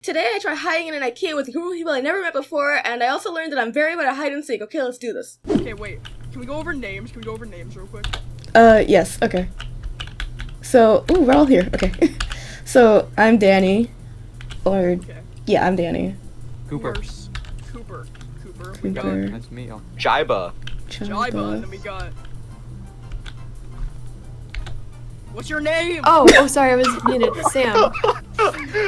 Today I try hiding in an Ikea with a group of people I never met before, and I also learned that I'm very good at hide and seek. Okay, let's do this. Okay, wait. Can we go over names? Can we go over names real quick? Yes, okay. So, ooh, we're all here. Okay. So, I'm Danny. Or, Okay. yeah, I'm Danny. Cooper. Cooper. Cooper. We got Nice to meet you. Jiba. Jiba, and then we got... What's your name? Oh, sorry, I was muted. Sam.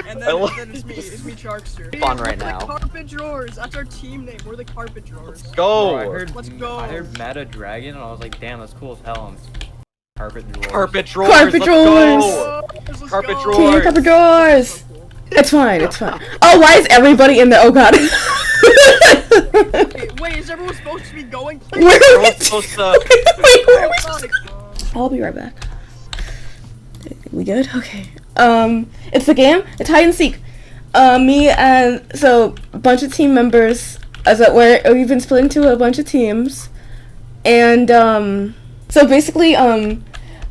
And then it's me, Sharkster. Fun right We're now. the Carpet Drawers. That's our team name. We're the Carpet Drawers. Go. Let's go. I heard Meta Dragon and I was like, damn, that's cool as hell. And it's Carpet Drawers. Carpet drawers. Carpet let's drawers. go. Let's Carpet go. drawers. Team Carpet Drawers! So cool. It's fine, it's fine. Oh, why is everybody in there? Oh god. Wait, is everyone supposed to be going? Where are we? Everyone's supposed to... Wait, where are we supposed to? I'll be right back. We good? Okay. It's the game. It's hide and seek. Me and so a bunch of team members. We've been split into a bunch of teams, and so basically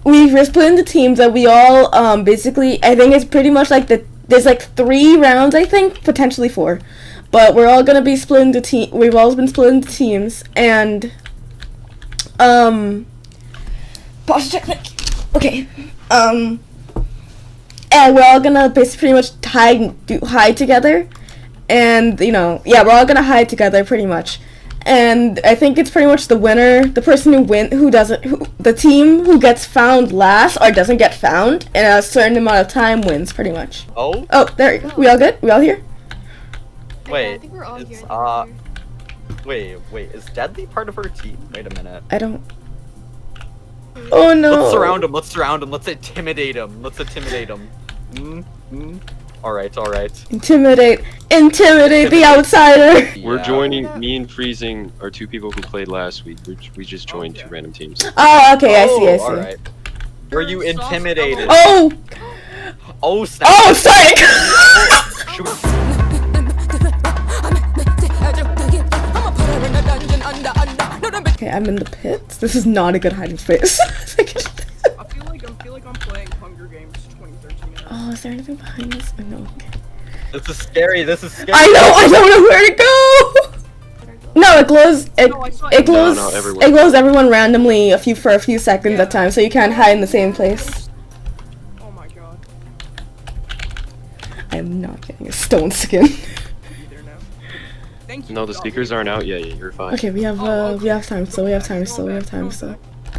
we're split into teams that we all basically I think it's pretty much like there's like 3 rounds, I think, potentially 4, but we're all gonna be split into we've all been split into teams, and pause check. Okay. And we're all gonna basically pretty much hide together, and yeah, we're all gonna hide together pretty much. And I think it's pretty much the winner, the person the team who gets found last or doesn't get found in a certain amount of time wins pretty much. Oh? Oh, there. We all good? We all here? Wait. I think we're all it's, here. Wait, is Deadly part of our team? Wait a minute. I don't. Oh no. Let's surround him, let's intimidate him. Alright. Intimidate the outsider. We're joining, me and Freezing are 2 people who played last week. We just joined 2 random teams. Oh, okay, I see. Alright. Were you intimidated? Oh! Oh, snap. Oh, sorry! Shoot. Okay, I'm in the pits. This is not a good hiding space. I feel like I'm playing Hunger Games 2013. Oh, is there anything behind this? Oh, no. Okay. This is scary. I know. I don't know where to go. No, it glows. It glows. No, everywhere. It glows everyone randomly for a few seconds at a time, so you can't hide in the same place. Oh my god. I am not getting a stone skin. Either now. Thank you. No, the speakers aren't out yet. You're fine. Okay, we have time. So we have time.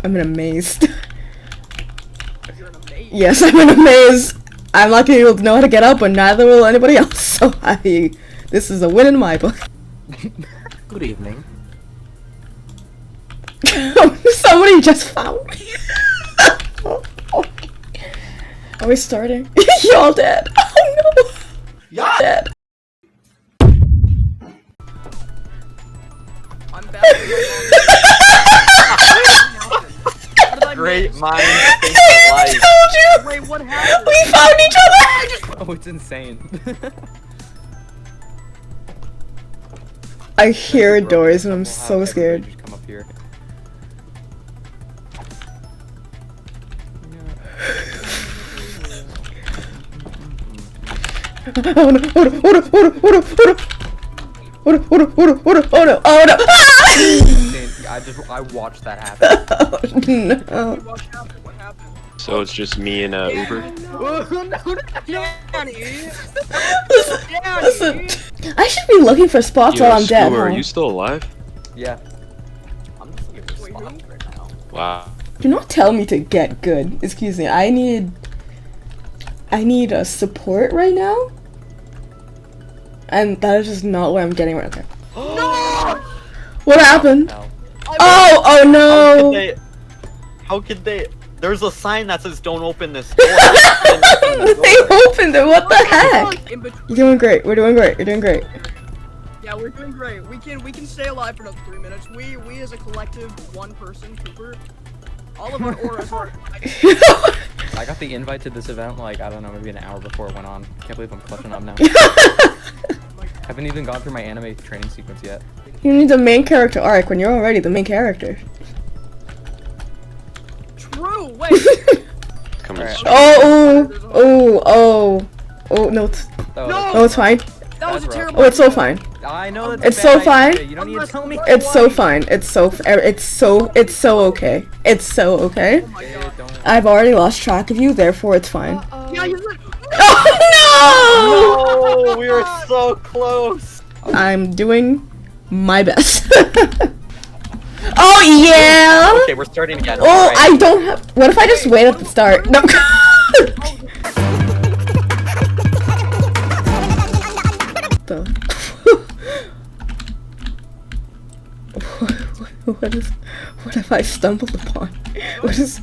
I'm in a maze. You're in a maze. Yes, I'm in a maze. I'm not gonna be able to know how to get up, but neither will anybody else. So this is a win in my book. Good evening. Somebody just found me. Are we starting? Y'all dead. Oh no. Y'all dead. I'm back. Great minds think I alike. told you. Wait, what happened? We found each other. Oh, it's insane. I hear doors and I'm so scared. Just come up here. Oh no! Oh no! Oh no! Oh no! Oh no! Oh no! Oh no! Oh no! Oh no! Oh no! Oh no! I watched that happen. Oh no! What happened? What happened? So it's just me and Uber. Danny! Listen, I should be looking for spots while I'm dead. Are Huh? you still alive? Yeah. I'm just looking for spots right now. Wow. Do not tell me to get good. Excuse me. I need a support right now, and that is just not what I'm getting right now. No! What happened? No. Oh no! How could they? There's a sign that says "Don't open this door." They opened it. What the heck? In between. You're doing great. We're doing great. You're doing great. Yeah, we're doing great. We can stay alive for another 3 minutes. We as a collective, one person, Cooper, all of our auras are. I got the invite to this event like, I don't know, maybe an hour before it went on. Can't believe I'm clutching up now. Haven't even gone through my anime training sequence yet. You need the main character arc when you're already the main character. True. Wait. Come on. Alright. Oh. Oh no. No! Oh, it's fine. That was a That's rough. terrible Oh, it's so idea. fine. I know that's It's a so bad fine. idea. You don't need to tell me. It's so fine. It's so okay. It's so okay. Oh my Okay, god. don't. I've already lost track of you, therefore it's fine. Yeah, you said. Oh No, we were so close. no! I'm doing my best. Oh yeah! Okay, we're starting again. Oh, Alright. I don't have. What if I just wait at the start? No. The- What have I stumbled upon? What is?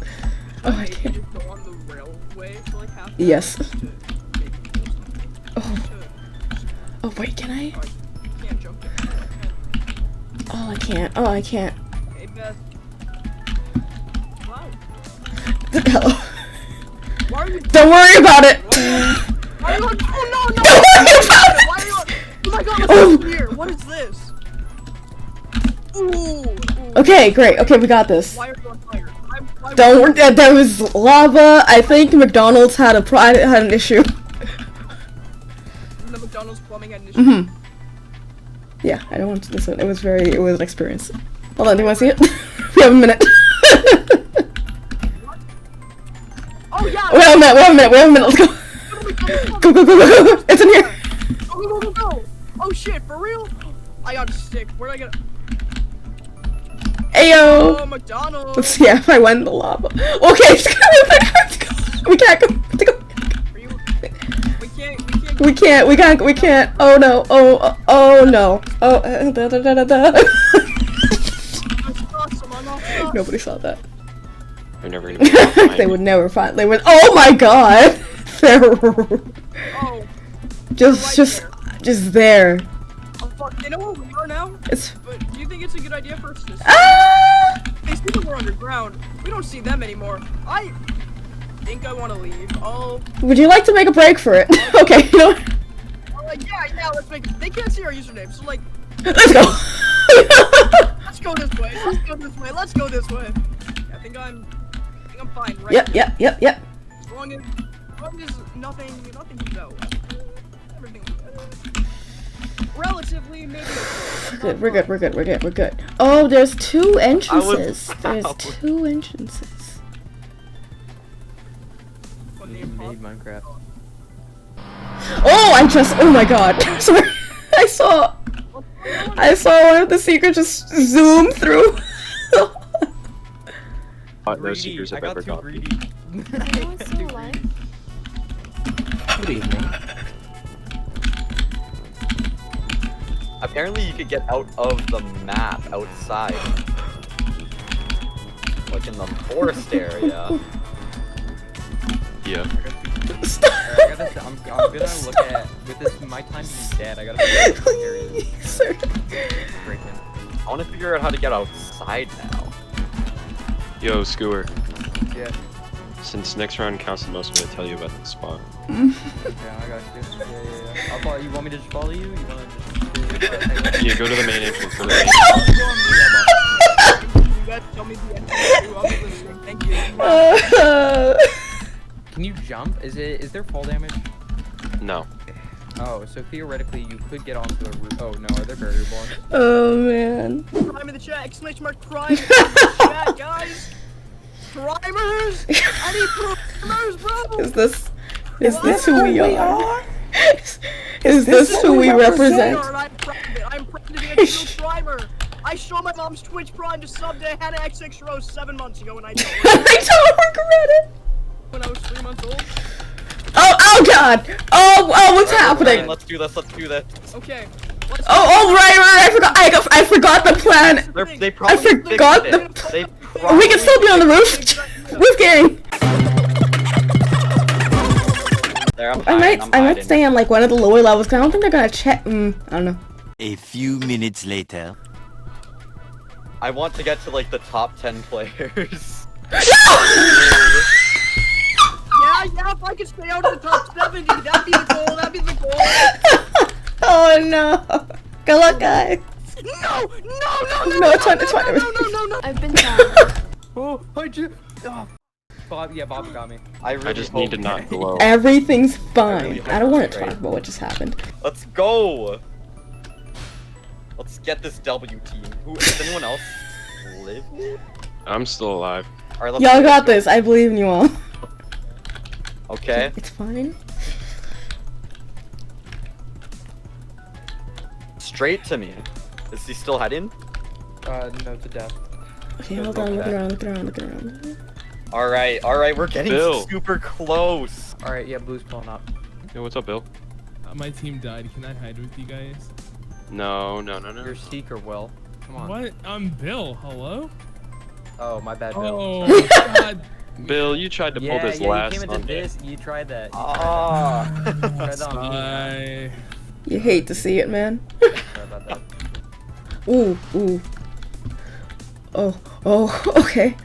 Oh, I can't. Just go on the railway for like half. Yes. To maybe do something. Oh wait, can I? Oh, you can't jump there. Oh, I can't. Oh, I can't. Hey, Beth. Wow. Hello. Why are you? Don't worry about it. Why are you on? Oh no, no! Don't worry about it. Why are you on? Oh my god, what's Oh. here? What is this? Ooh. Ooh. Okay, great. Okay, we got this. Why are you on fire? Why Don't worry. There was lava. I think McDonald's had an issue. The McDonald's plumbing had an issue. Mhm. Yeah, I don't want to listen. It was an experience. Hold on, do you want to see it? We have a minute. Oh yeah. We have a minute. Let's go. Go. It's in here. Go. Oh shit, for real? I got a stick. Where'd I get? Ayo. Oh, McDonald's. Let's see if I went in the lava. Okay, just go. We can't go. Are you? We can't. We can't. Oh no. Oh no. Oh. Nobody saw that. They're never gonna be able to find They me. would never find. They would. Oh my god. They're Oh, just there. oh fuck. They know where we are now? It's. But do you think it's a good idea for us to? Ah! They see that we're underground. We don't see them anymore. I think I want to leave. Oh, Would you like to make a break for it? Okay. You know what? yeah. Let's make. They can't see our username, so like, Let's go. let's go this way. Let's go this way. I think I'm fine. Right? Yep. As long as nothing comes out. Everything. Relatively, maybe. Okay. We're good. Oh, there's two entrances. There's out. two entrances. What Made name pop? Minecraft. Oh, oh my god. Sorry. I saw one of the secrets just zoom through. No secrets have ever got me. Anyone still alive? Good evening. Apparently, you could get out of the map outside, like in the forest area. Yeah. I'm gonna look at with this my time being dead. I gotta figure out what areas Sir. break in. I want to figure out how to get outside now. Yo, Skewer. Yeah, Since next round counts the most, I'm gonna tell you about the spot. yeah, I got you. Yeah. I'll follow you. Want me to just follow you? You wanna just? Yeah, go to the main entrance. Go to the main You guys tell me the end. I'll be listening. Thank you. Can you jump? Is there fall damage? No. Oh, so theoretically you could get onto the roof. Oh no, are there barrier blocks? Oh man. Prime in the chat! Exclamation mark prime in the chat, guys! Primers! I need primers, bro! Is this who we are? Is this who we represent? I'm proud to be a true primer! I showed my mom's Twitch Prime to sub to Hannah XX Rose 7 months ago, and I don't I don't regret it. when I was 3 months old. Oh god. Oh, what's happening? Let's do this. Okay. Let's Oh, right. I forgot the plan. They probably forgot fixed it. They We can still be on the roof. Roof gang. There, I'm I hiding, might hiding. stay on like one of the lower levels because I don't think they're gonna check. I don't know. A few minutes later. I want to get to like the top 10 players. Yeah, if I could stay out of the top 70, that'd be the goal, Oh no. Good luck, guys. No, No, it's fine. no. I've been down. Oh, I just. Oh. Bob, yeah, Bob got me. I really just need to hope- not glow. Everything's really fine. hope I don't want it's to talk right. about what just happened. Let's go. Let's get this W team. Who? Does anyone else live? I'm still alive. All right, let's Y'all go. got this. I believe in you all. Okay. It's fine. Straight to me. Is he still heading? No to death. Okay, hold on. Look around. Look around. Look around. All right. We're getting Bill. super close. All right, yeah, blue's pulling up. Yo, what's up, Bill? My team died. Can I hide with you guys? No. You're Seeker, Will. Come on. What? I'm Bill. Hello? Oh, my bad, Bill. Oh, God. Bill, you tried to pull Yeah, this yeah, last you came into Sunday. this. You tried that. Ah. You tried that on me. Bye. You hate to see it, man. Sorry about that. Ooh. Oh. Okay.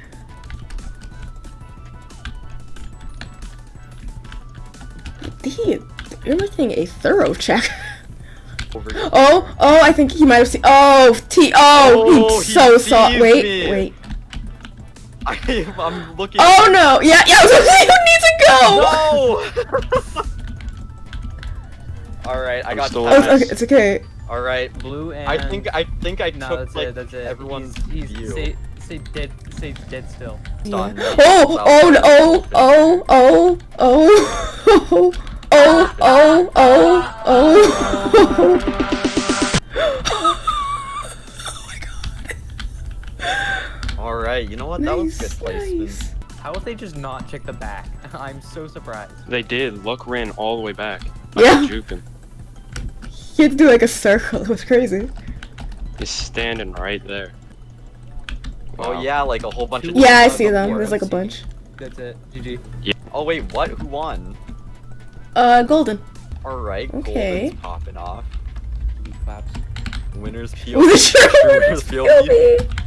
You're making a thorough check. Over here. Oh, I think he might have seen. Oh, he Oh, he so saw. sees Wait. me. I'm looking. Oh no! Yeah. I was gonna say, you need to go. No. All right, I I'm got. still Oh, alive. okay, it's okay. All right. Blue and. I think I No, took that's like it. That's it. everyone's He's view. say dead. Say dead still. Done. Yeah. All right, you know what? That was good placement. Nice. How would they just not check the back? I'm so surprised. They did. Luck ran all the way back. Yeah. I was juking. He had to do like a circle. It was crazy. He's standing right there. Oh Wow. yeah, like a whole bunch of. Yeah, I teams see on the them. board. There's like a bunch. That's it. GG. Oh wait, what? Who won? Golden. All right, Okay. Golden's popping off. Claps. Winners With POV. the true Winners POV.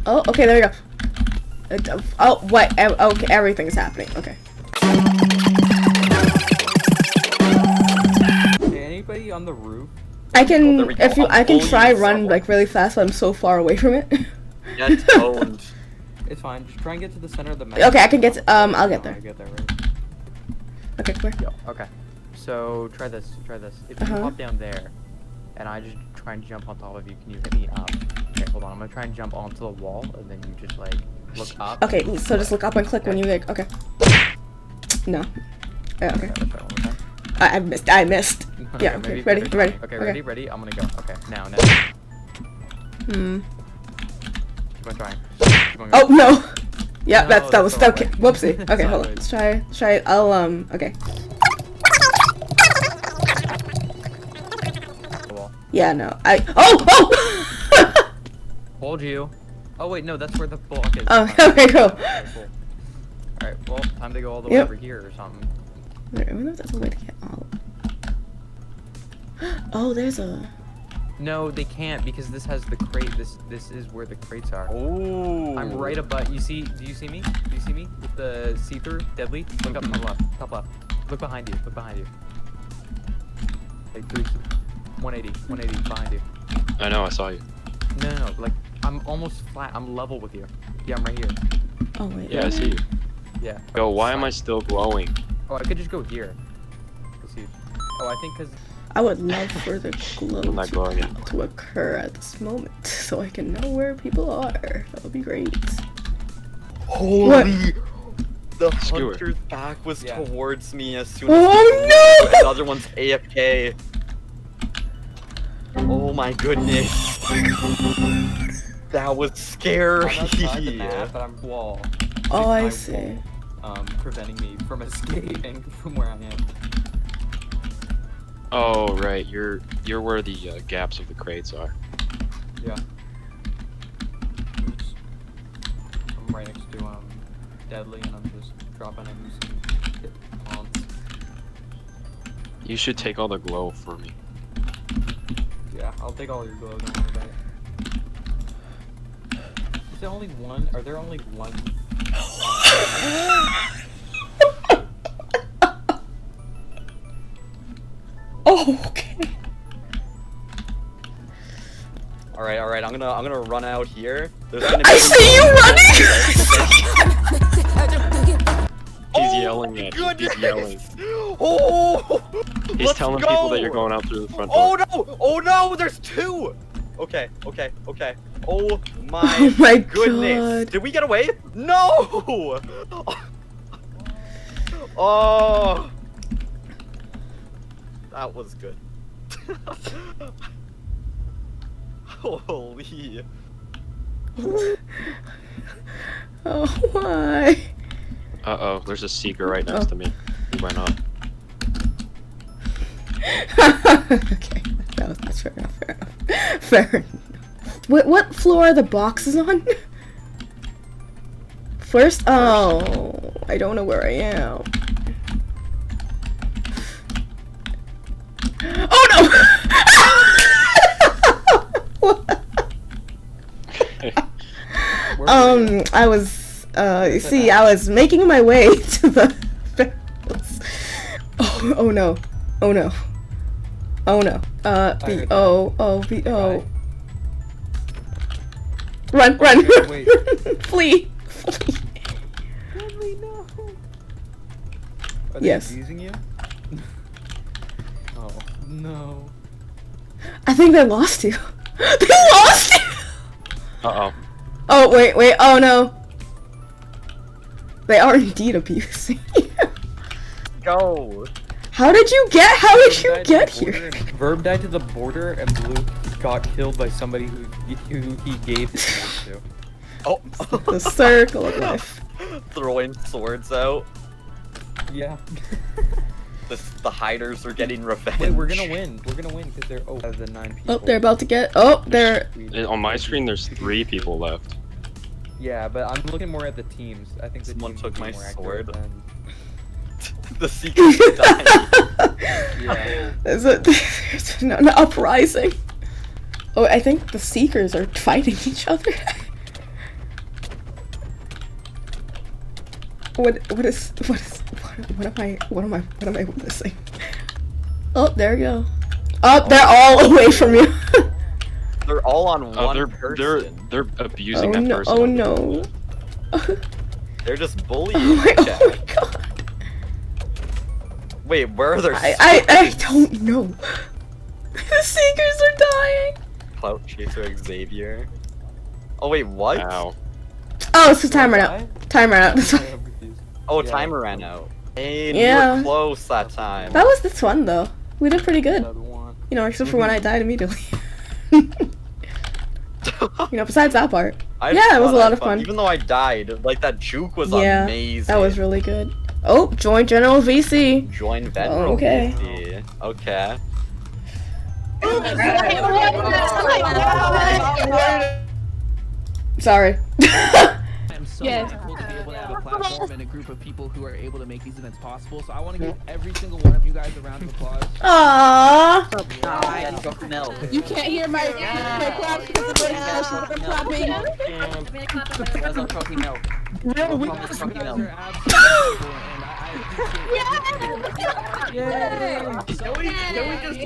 Oh, okay, there we go. Oh, what? Okay, everything's happening. Okay. Hey, anybody on the roof? I Oh, there can, we go. if you, I'm I can bullying try run someone. like really fast, but I'm so far away from it. Get owned. It's fine. Just try and get to the center of the map. Okay, I can get to, I'll get there. I get there, right? Okay, come here. Okay. So try this. If you hop down there, and I just try and jump on top of you, can you hit me up? Okay, hold on. I'm gonna try and jump onto the wall, and then you just like look up. Okay, so just look up and click when you like. Okay. No. Yeah, okay. Let's try one more time. I missed. Yeah. Okay. Maybe- Ready. maybe- Ready. Okay, ready. I'm gonna go. Okay, now. Hmm. Keep on trying. Keep on Oh going. no. Yeah, No, that was that's the wrong okay. way. Whoopsie. That's Okay, not hold on. right. Let's try. I'll Okay. The wall. Yeah. No. Oh. Hold you. Oh wait, no, that's where the block is. Oh, Fine. okay, cool. Okay, cool. Alright, well, time to go all the way Yep. over here or something. I don't know if that's a way to get out. Oh, there's a. No, they can't because this has the crate. This is where the crates are. Ooh. I'm right above. You see? Do you see me? Do you see me with the see-through deadly? Look up, top left, top left. Look behind you. Look behind you. Like 180 behind you. I know. I saw you. No. Like I'm almost flat. I'm level with you. Yeah, I'm right here. Oh wait. Yeah, I see you. Yeah. Yo, why am I still glowing? Oh, I could just go here. Let's see. Oh, I think because. I would love for the glow I'm not glowing anymore. to occur at this moment, so I can know where people are. That would be great. Holy. The Skewer. hunter's back was Yeah. towards me as soon as. Oh And the other one's AFK. Oh my goodness. That was scary. I'm outside the map, but I'm wall. Oh, I My see. wall, preventing me from escaping from where I am. Oh, right. You're where the gaps of the crates are. Yeah. Oops. I'm right next to Deadly, and I'm just dropping in some hit taunts. You should take all the glow for me. Yeah, I'll take all your glow. Don't worry about it. Is there only one? Are there only one? Oh, okay. Alright, I'm gonna run out here. There's gonna be I see you running! yelling at you. He's yelling. Oh! He's Let's telling go! people that you're going out through the front Oh door. no! Oh no! There's two! Okay, okay, okay. Oh my, Oh my goodness. God. Did we get away? No! Oh! That was good. Holy. Oh, why? Uh-oh, there's a seeker right next to me. He went up. Okay, that's fair enough. Fair enough. Fair enough. What floor are the boxes on? First? Oh, I don't know where I am. Oh no! I was, see, I was making my way to the barrels. Oh no. Oh no. Oh no. B-O. Run! Wait. Flee! Deadly, no. Are they Yes. abusing you? Oh, no. I think they lost you. They lost you! Uh-oh. Oh, wait, oh no. They are indeed abusing you. Go! How did you get here? Verb died to the border, and Blue got killed by somebody who he gave his sword to. Oh! The circle of life. Throwing swords out. Yeah. The hiders are getting revenge. Wait, we're gonna win. We're gonna win because they're out of the 9 people. Oh, they're about to get. Oh, they're. On my screen, there's 3 people left. Yeah, but I'm looking more at the teams. I think the Someone teams took would be my more sword. accurate than- The seekers are dying. Yeah. There's an uprising. Oh, I think the Seekers are fighting each other. What am I witnessing? Oh, there you go. Oh, they're all away from you. They're all on Oh, one person. they're abusing Oh that no! person. Oh no! They're just bullying. Oh my each other. god! Wait, where are their I don't know. The Seekers are dying. Clout Chaser Xavier? Oh wait, what? Ow. Oh, it's the time ran out. Time ran out. That's fine. I'm confused. Oh, Yeah. timer ran out. Hey, Yeah. you were close that time. This fun though. We did pretty good. Another one. You know, except for when I died immediately. You know, besides that part. I Yeah, it was thought a lot I of fun. Even though I died, like that juke was Yeah, amazing. that was really good. Oh, join General VC. Join Venro. Oh, okay. VC. Okay. Sorry. I'm so Yes. thankful to be able to have a platform and a group of people who are able to make these events possible. So I want to give every single one of you guys a round of applause. Aww. You can't hear my claps because the voice is clapping. You guys are absolutely wonderful, and I appreciate it. Yay! Can we just